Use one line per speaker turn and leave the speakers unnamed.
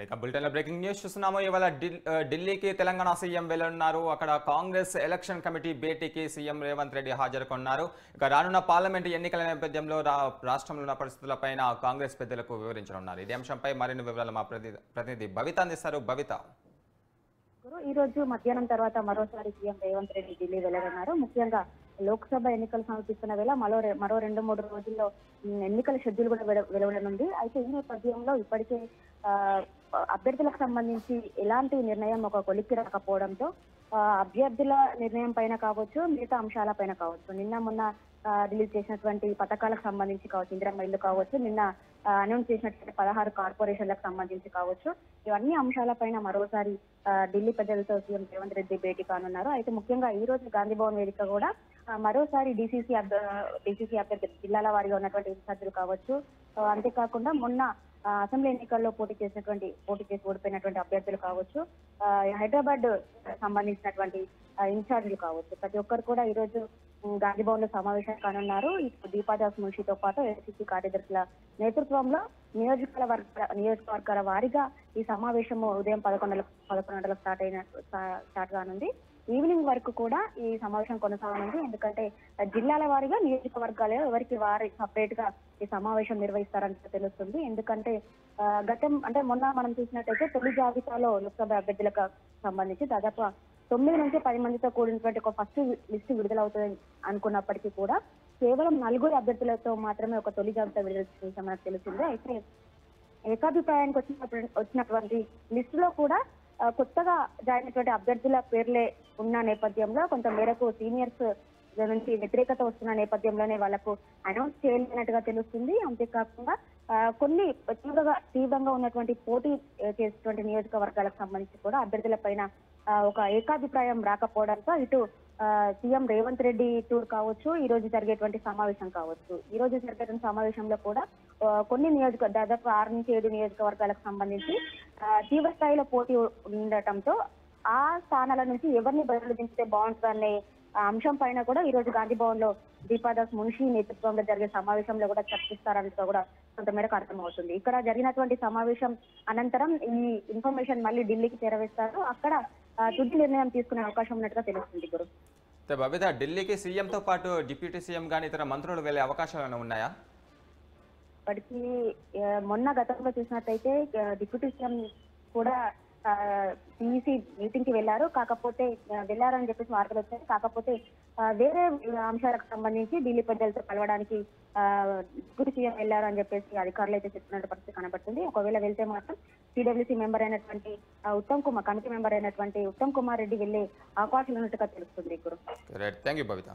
ఇక బులెటిన్లో breaking news చూస్తున్నాము. ఇవాళ ఢిల్లీకి తెలంగాణ సీఎం వెళ్లనున్నారు. అక్కడ కాంగ్రెస్ ఎలక్షన్ కమిటీ భేటీకి సీఎం రేవంత్ రెడ్డి హాజరుకున్నారు. ఇక రానున్న పార్లమెంటు ఎన్నికల నేపథ్యంలో రాష్ట్రంలో ఉన్న పరిస్థితులపైన కాంగ్రెస్ పెద్దలకు వివరించనున్నారు. ఇదే అంశంపై మరిన్ని వివరాలు మా ప్రతినిధి భవిత అందిస్తారు. భవిత,
ఈ రోజు మధ్యాహ్నం తర్వాత మరోసారి సీఎం రేవంత్ రెడ్డి ఢిల్లీ వెళ్లనున్నారు. ముఖ్యంగా లోక్సభ ఎన్నికలు సమర్పిస్తున్న వేళ మరో 2-3 రోజుల్లో ఎన్నికల షెడ్యూల్ కూడా వెలువడనుంది. అయితే ఈ నేపథ్యంలో ఇప్పటికే అభ్యర్థులకు సంబంధించి ఎలాంటి నిర్ణయం ఒక కొలిక్కి రాకపోవడంతో అభ్యర్థుల నిర్ణయం పైన కావచ్చు, మిగతా అంశాల పైన కావచ్చు, నిన్న మొన్న రిలీజ్ చేసినటువంటి పథకాలకు సంబంధించి కావచ్చు, ఇందిరమ్మ ఇల్లు కావచ్చు, నిన్న అనౌన్స్ చేసినటువంటి 16 కార్పొరేషన్లకు సంబంధించి కావచ్చు, ఇవన్నీ అంశాలపైన మరోసారి ఢిల్లీ పెద్దలతో సీఎం రేవంత్ రెడ్డి భేటీ కానున్నారు. అయితే ముఖ్యంగా ఈ రోజు గాంధీ భవన్ వేదిక కూడా మరోసారి డీసీసీ అభ్యర్థి జిల్లాల వారీగా ఉన్నటువంటి ఇన్ఛార్జీలు కావచ్చు, అంతేకాకుండా మొన్న అసెంబ్లీ ఎన్నికల్లో పోటీ చేసి ఓడిపోయినటువంటి అభ్యర్థులు కావచ్చు, హైదరాబాద్ సంబంధించినటువంటి ఇన్ఛార్జీలు కావచ్చు, ప్రతి ఒక్కరు కూడా ఈ రోజు గాంధీ భవన్ లో సమావేశం కానున్నారు. దీపాదాస్ మున్షితో పాటు ఏఐసీసీ కార్యదర్శుల నేతృత్వంలో నియోజకవర్గాల వారీగా ఈ సమావేశం ఉదయం 11 గంటలకు స్టార్ట్ కానుంది. ఈవినింగ్ వరకు కూడా ఈ సమావేశం కొనసాగనుంది. ఎందుకంటే జిల్లాల వారీగా నియోజకవర్గాలు ఎవరికి వారి సపరేట్ గా ఈ సమావేశం నిర్వహిస్తారని తెలుస్తుంది. ఎందుకంటే మొన్న మనం చూసినట్టయితే తొలి జాబితాలో లోక్సభ అభ్యర్థులకు సంబంధించి దాదాపు 9 నుంచి 10 మందితో కూడినటువంటి ఒక ఫస్ట్ లిస్ట్ విడుదలవుతుంది అనుకున్నప్పటికీ కూడా కేవలం 4 అభ్యర్థులతో మాత్రమే ఒక తొలి జాబితా విడుదల చేశామని మనకు తెలిసింది. అయితే ఏకాభిప్రాయానికి వచ్చినటువంటి లిస్టులో కూడా కొత్తగా జాయిన్ అయినటువంటి అభ్యర్థుల పేర్లే ఉన్న నేపథ్యంలో కొంత మేరకు సీనియర్స్ నుంచి వ్యతిరేకత వస్తున్న నేపథ్యంలోనే వాళ్లకు అనౌన్స్ చేయలేనట్టుగా తెలుస్తుంది. అంతేకాకుండా కొన్ని తీవ్రంగా ఉన్నటువంటి పోటీ చేసేటువంటి నియోజకవర్గాలకు సంబంధించి కూడా అభ్యర్థుల పైన ఒక ఏకాభిప్రాయం రాకపోవడంతో ఇటు సీఎం రేవంత్ రెడ్డి టూర్ కావచ్చు, ఈ రోజు జరిగేటువంటి సమావేశం కావచ్చు, ఈ రోజు జరిగేటువంటి సమావేశంలో కూడా కొన్ని దాదాపు 6 నుంచి 7 నియోజకవర్గాలకు సంబంధించి తీవ్ర స్థాయిలో పోటీ ఉండటంతో ఆ స్థానాల నుంచి ఎవరిని బదులు దించితే బాగుంటుందనే అంశం పైన కూడా ఈ రోజు గాంధీ భవన్ లో దీపాదాస్ మున్షి నేతృత్వంలో జరిగే సమావేశంలో కూడా చర్చిస్తారని కూడా కొంతమేరకు అర్థమవుతుంది. ఇక్కడ జరిగినటువంటి సమావేశం అనంతరం ఈ ఇన్ఫర్మేషన్ మళ్ళీ ఢిల్లీకి చేరవేస్తారు. అక్కడ తుది నిర్ణయం తీసుకునే అవకాశం ఉన్నట్టుగా తెలుస్తుంది. గురు
బబిత, ఢిల్లీకి సీఎంతో పాటు డిప్యూటీ సీఎం గానీ ఇతర మంత్రులు వెళ్లే అవకాశాలు ఉన్నాయా?
ఇప్పటికీ మొన్న గతంలో చూసినట్టయితే డిప్యూటీ సీఎం కూడా సిఇసి మీటింగ్ కి వెళ్ళారని చెప్పేసి వార్తలు వచ్చాయి. కాకపోతే వేరే అంశాలకు సంబంధించి ఢిల్లీ పెద్దలతో కలవడానికి డిప్యూటీ సీఎం వెళ్లారు అని చెప్పేసి అధికారులు అయితే చెప్తున్న పరిస్థితి కనబడుతుంది. ఒకవేళ వెళ్తే మాత్రం సిడబ్ల్యూసీ మెంబర్ అయినటువంటి కమిటీ మెంబర్ అయినటువంటి ఉత్తమ్ కుమార్ రెడ్డి వెళ్లే అవకాశాలు ఉన్నట్టుగా తెలుస్తుంది.
Thank you Bhavitha.